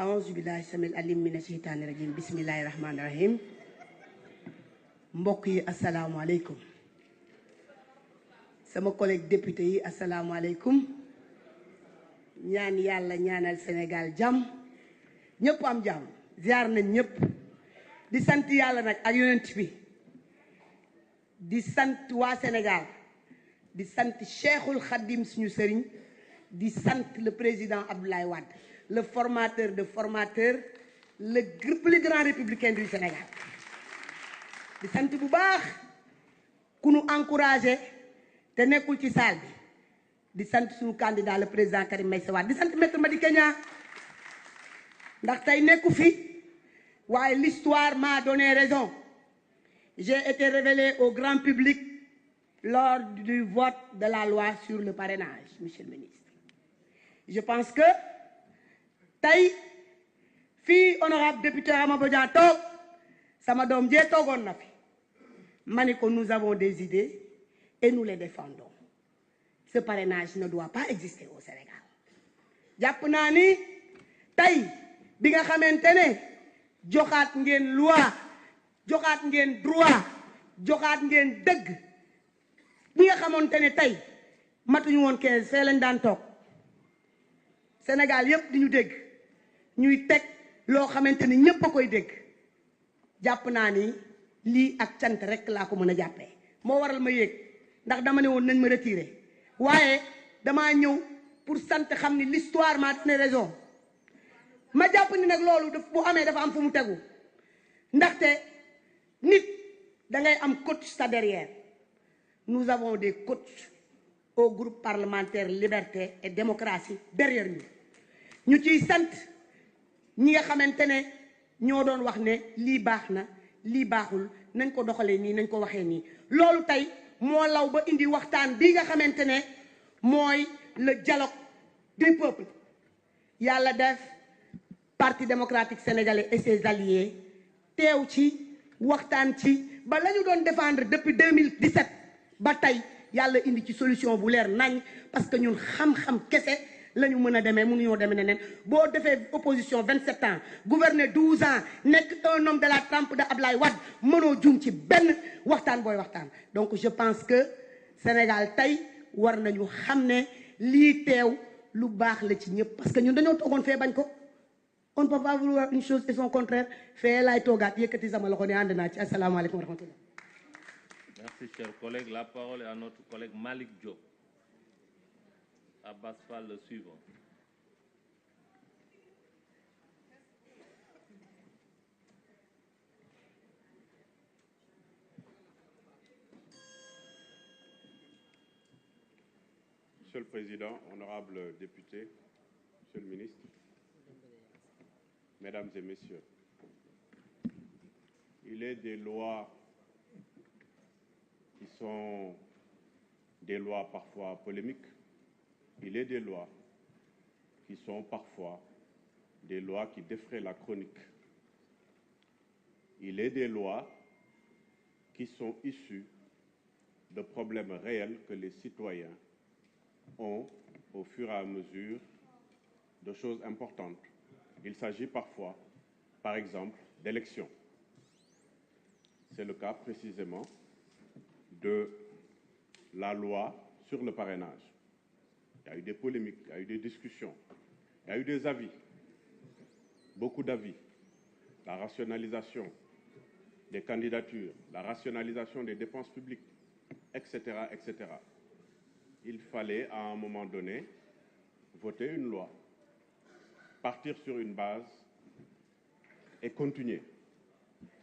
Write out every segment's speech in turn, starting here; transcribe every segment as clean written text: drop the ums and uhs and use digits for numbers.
aouzu billahi samil alim mina sheytaani rajim bismillahi rahmaani rahim. mbokk yi asalaamaaleykum. sama collègue député yi asalaamaaleykum. ñaan yàlla ñaanal Sénégal jàmm ñëpp am jàmm ziar nañ ñëpp di sant yàlla nag ak yonent bi di sant waa Sénégal di sant Cheikhul Khadim suñu sëriñ di sant le président Abdoulaye Wade le formateur de formateurs le plus grand républicain du Sénégal di sant bu baax ku nu encouragé te nekkul ci salle bi di sant suñu candidat le président Karim Meïssa Wade di sant maître Madické Niang ndax tey nekku fi waaye l'histoire m'a donné raison. J'ai été révélé au grand public lors du vote de la loi sur le parrainage, monsieur le ministre. Je pense que tey fii honorable député Rama Bodian toog sama doom jee toogoon na fi ma ni ko nous avons des idées et nous les défendons. Ce parrainage ne doit pas exister au Sénégal. jàpp naa ni tey bi nga xamante ne joxaat ngeen loi joxaat ngeen droit joxaat ngeen dëgg ñi nga xamante ne tey matuñu woon 15 fee lañ daan toog Sénégal yépp di ñu dégg ñuy teg loo xamante ni ñépp a koy dégg jàpp naa ni lii ak cant rek laa ko mën a jàppee moo waral ma yéeg ndax dama ne woon nañ ma retiré waaye damaa ñëw pour sant xam ni l'histoire m'a donné raison ma jàpp ni nag loolu bu amee dafa am fu mu tegu ndaxte nit da ngay am coach sa derrière. Nous avons des coachs au groupe parlementaire Liberté et Démocratie derrière ñu ñu ciy sant ñi nga xamante ne ñoo doon wax ne lii baax na lii baaxul nañ ko doxalee nii nañ ko waxee nii loolu tey moo law ba indi waxtaan bii nga xamante ne mooy le dialogue du peuple. yàlla def Parti démocratique sénégalais et ses alliés teew ci waxtaan ci ba la ñu doon défendre depuis 2017 ba tey yàlla indi ci solution bu leer nañ parce que ñun xam-xam kese la ñu mën a demee mënuñoo demee neneen boo defee opposition 27 ans gouverner 12 ans nekk un homme de la trempe de Ablaye Wade mënoo juum ci benn waxtaan booy waxtaan. donc je pense que Sénégal tey war nañu xam ne lii teew lu baax la ci ñëpp parce que ñun dañoo toogoon fee bañ ko. on ne peut pas vouloir une chose et son contraire fee laay toogaat yëkkati sama loxo ne ànd naa ci asalaamaaleykum wa rahmatullah. Merci, chers collègues. La parole est à notre collègue Malick Diop. Abbas Fall, le suivant. Monsieur le Président, honorables députés, Monsieur le Ministre, Mesdames et Messieurs, il est des lois qui sont des lois parfois polémiques. Il est des lois qui sont parfois des lois qui défraient la chronique. Il est des lois qui sont issues de problèmes réels que les citoyens ont au fur et à mesure de choses importantes. Il s'agit parfois, par exemple, d'élections. C'est le cas précisément de la loi sur le parrainage. Il y a eu des polémiques, il y a eu des discussions, il y a eu des avis, beaucoup d'avis. La rationalisation des candidatures, la rationalisation des dépenses publiques, etc., etc. Il fallait, à un moment donné, voter une loi, partir sur une base et continuer.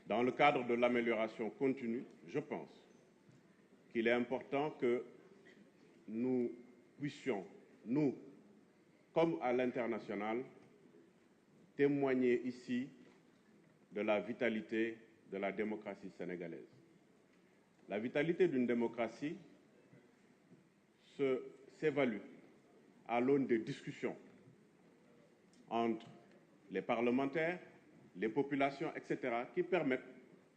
Dans le cadre de l'amélioration continue, je pense qu'il est important que nous puissions, nous, comme à l'international, témoigner ici de la vitalité de la démocratie sénégalaise. La vitalité d'une démocratie s'évalue à l'aune des discussions entre les parlementaires, les populations, etc., qui permettent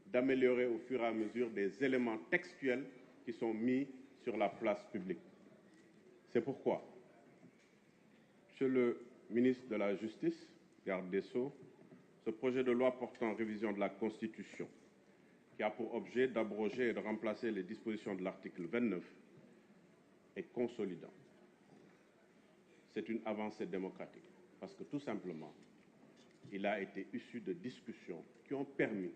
d'améliorer au fur et à mesure des éléments textuels qui sont mis sur la place publique. C'est pourquoi, Monsieur le ministre de la Justice, garde des Sceaux, ce projet de loi portant révision de la Constitution, qui a pour objet d'abroger et de remplacer les dispositions de l'article 29, est consolidant. C'est une avancée démocratique, parce que tout simplement, il a été issu de discussions qui ont permis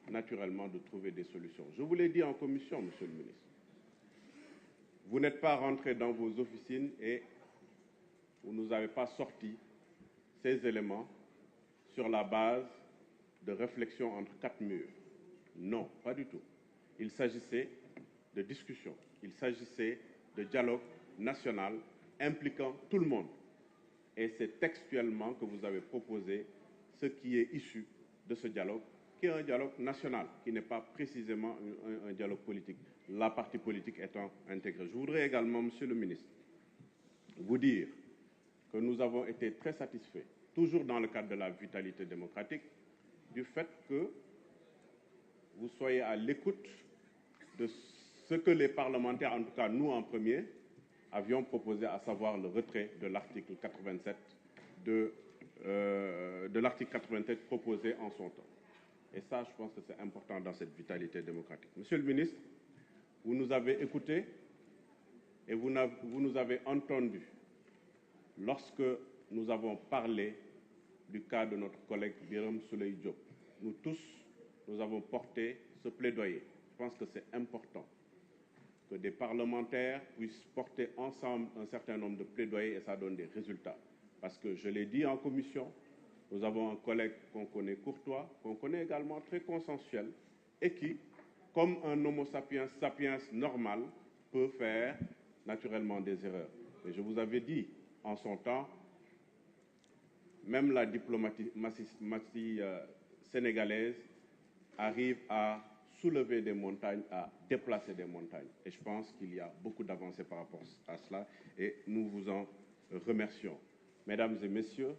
naturellement de trouver des solutions. Je vous l'ai dit en commission, Monsieur le ministre. Vous n'êtes pas rentré dans vos officines et vous ne nous avez pas sorti ces éléments sur la base de réflexion entre quatre murs. Non, pas du tout. Il s'agissait de discussion, il s'agissait de dialogue national impliquant tout le monde. Et c'est textuellement que vous avez proposé ce qui est issu de ce dialogue, qui est un dialogue national, qui n'est pas précisément un dialogue politique, la partie politique étant intégrée. Je voudrais également, Monsieur le ministre, vous dire que nous avons été très satisfaits, toujours dans le cadre de la vitalité démocratique, du fait que vous soyez à l'écoute de ce que les parlementaires, en tout cas nous en premier, avions proposé, à savoir le retrait de l'article 87 de l'article 87 proposé en son temps. Et ça, je pense que c'est important dans cette vitalité démocratique. Monsieur le ministre, vous nous avez écoutés et vous nous avez entendus lorsque nous avons parlé du cas de notre collègue Birame Souleye Diop. Nous tous, nous avons porté ce plaidoyer. Je pense que c'est important que des parlementaires puissent porter ensemble un certain nombre de plaidoyers et ça donne des résultats. Parce que je l'ai dit en commission, nous avons un collègue qu'on connaît courtois, qu'on connaît également très consensuel et qui, comme un homo sapiens sapiens normal, peut faire naturellement des erreurs. Et je vous avais dit en son temps, même la diplomatie sénégalaise arrive à soulever des montagnes, à déplacer des montagnes. Et je pense qu'il y a beaucoup d'avancées par rapport à cela et nous vous en remercions. Mesdames et messieurs,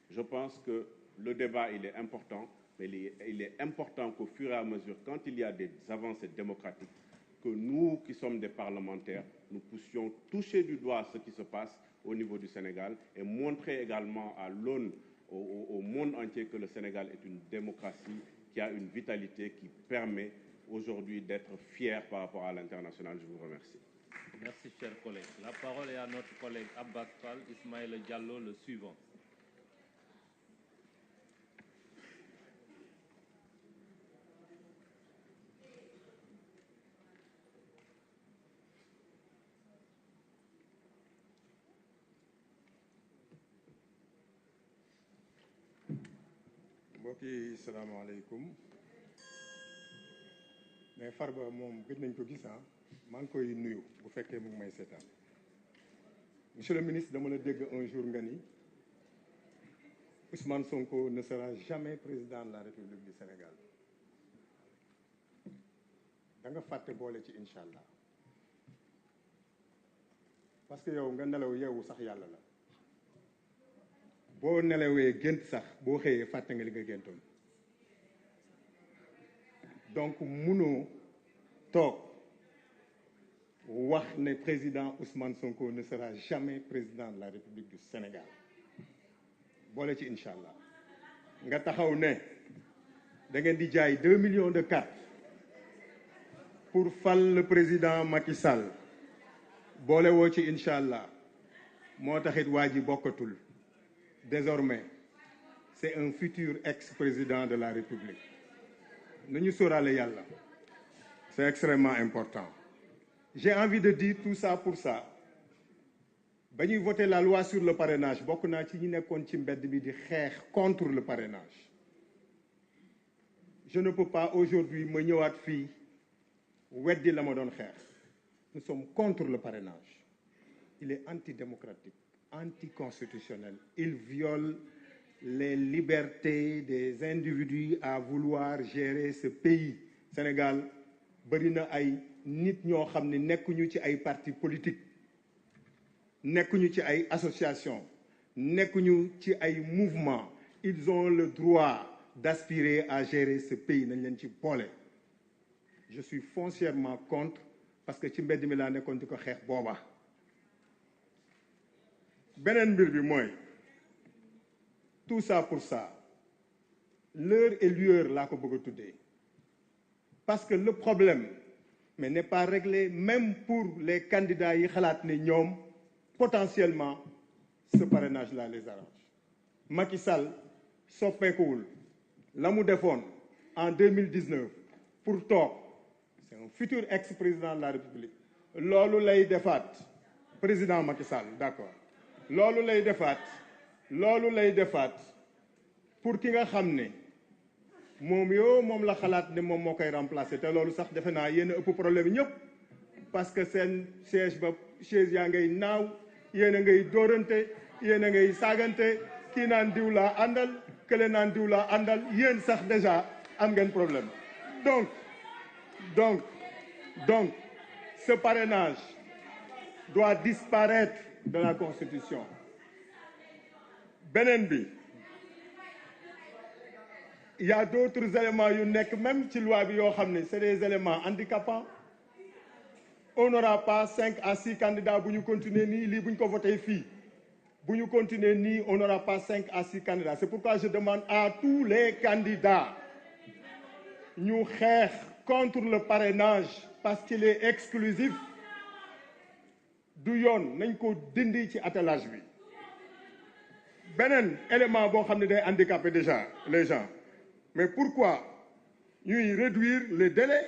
je pense que le débat, il est important, mais il est important qu'au fur et à mesure, quand il y a des avancées démocratiques, que nous qui sommes des parlementaires, nous puissions toucher du doigt ce qui se passe au niveau du Sénégal et montrer également à l'aune au monde entier que le Sénégal est une démocratie qui a une vitalité qui permet aujourd'hui d'être fier par rapport à l'international. Je vous remercie. Merci, chers collègues. La parole est à notre collègue Abbas Fall, Ismaël Diallo, le suivant. mbokk yi salaamaaleykum mais Farba moom gëj nañ ko gis maa ngi koy nuyu bu fekkee mu ngi may seetaan monsieur le ministre dama la dégg un jour nga ni Ousmane Sonko ne sera jamais président de la République du Sénégal da nga fàtte boole ci incha allah parce que yow nga nelaw yeewu sax yàlla la. boo nelawee gént sax boo xëyee fàtte nga li nga géntoon donc munoo toog wax ne président Ousmane Sonko ne sera jamais président de la République du Sénégal boole ci incha allah nga taxaw ne da ngeen di jaay 2 millions de cartes pour fal le président Macky Sall boole woo ci incha allah moo taxit waa ji bokkatul. Désormais, c'est un futur ex-président de la République. Nous sóoraale yàlla. C'est extrêmement important. J'ai envie de dire tout ça pour ça. ba ñuy voter la loi sur le parrainage bokk naa ci ñi nekkoon ci mbedd bi di xeex contre le parrainage. Je ne peux pas aujourd'hui ma ñëwaat fii weddi la ma doon xeex. Nous sommes contre le parrainage. Il est antidémocratique. Anticonstitutionnel. Il viole les libertés des individus à vouloir gérer ce pays. Sénégal bari na ay nit ñoo xam ne nekkuñu ci ay partis politiques nekkuñu ci ay associations nekkuñu ci ay mouvements. Ils ont le droit d'aspirer à gérer ce pays nañ leen ci boole. Je suis foncièrement contre parce que ci mbedd mi laa nekkoon di ko xeex booba. beneen mbir bi mooy tout ça pour ça l'heure et lueur laa ko bëgg a tuddee parce que le problème mais n'est pas réglé même pour les candidats yi xalaat ne ñoom potentiellement ce parrainage là les arrange. Macky Sall soppeekuwul la mu defoon en 2019 pour toog c'est un futur ex-président de la République loolu lay defaat président Macky Sall d'accord loolu lay defaat pour ki nga xam ne moom la xalaat ne moom moo koy remplacer te loolu sax defe naa yéen a ëpp problème yi ñëpp parce que seen chaise yaa ngay naaw yéen a ngay dóorante yéen a ngay saagante kii naan diw laa àndal kële naan diw laa àndal yéen sax déjà am ngeen problème donc ce parrainage doit disparaître de la Constitution beneen bi il y a d'autres éléments yu nekk même ci loi bi yoo xam ne c'est des éléments handicapants on n'aura pas 5 à 6 candidats bu ñu continuer nii lii bu ñu ko voté fii bu ñu continuer nii on n'aura pas 5 à 6 candidats c'est pourquoi je demande à tous les candidats ñu xeex contre le parrainage parce qu'il est exclusif du yoon nañ ko dindi ci attelage bi beneen élément boo xam ne day handicaper déjà les gens mais pourquoi ñuy réduire le délai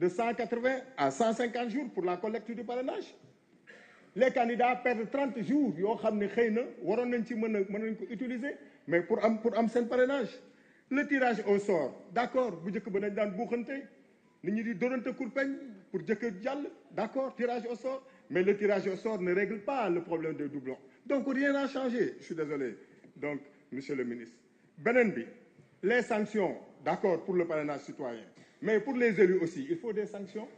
de 180 à 150 jours pour la collecte du parrainage les candidats perdent 30 jours yoo xam ne xëy na waroon nañ ci mën nañ ko utiliser mais pour am seen parrainage le tirage au sort d'accord bu njëkk ba nañ daan buuxante nit ñi di dorante kurpeñ pour jëkk jàll d'accord tirage au sort mais le tirage au sort ne règle pas le problème des doublons donc rien n'a changé je suis désolé donc monsieur le ministre beneen bi les sanctions d'accord pour le parrainage citoyen mais pour les élus aussi il faut des sanctions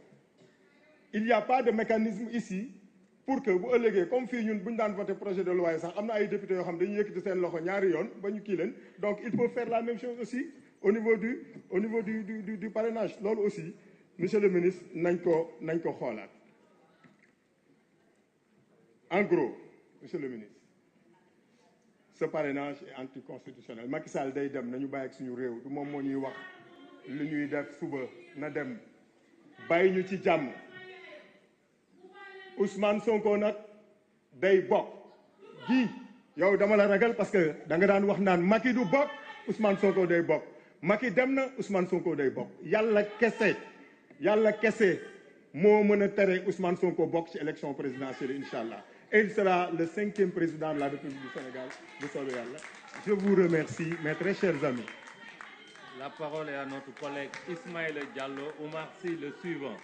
il n'y a pas de mécanisme ici pour que bu ëllëgee comme fii ñun bu ñu daan voté projet de loi sax am na ay députés yoo xam dañuy yëkkati seen loxo ñaari yoon ba ñu kii leen donc il faut faire la même chose aussi au niveau du parrainage loolu aussi monsieur le ministre nañ ko xoolaat en gros monsieur le ministre ce parrainage est anticonstitutionnel Macky Sall day dem nañu bàyyi ak suñu réew du moom moo ñuy wax lu ñuy def suba na dem bàyyi ñu ci jàmm Ousmane Sonko nag day bokk gi yow dama la ragal parce que da nga daan wax naan Macky du bokk Ousmane Sonko day bokk Macky dem na Ousmane Sonko day bokk yàlla kese moo mën a tere Ousmane Sonko bokk ci élection présidentielle incha allah et il sera le 5e président de la République du Sénégal bu soobee yàlla je vous remercie mes très chers amis. La parole est à notre collègue Ismaïla Diallo. Oumar Sy le suivant.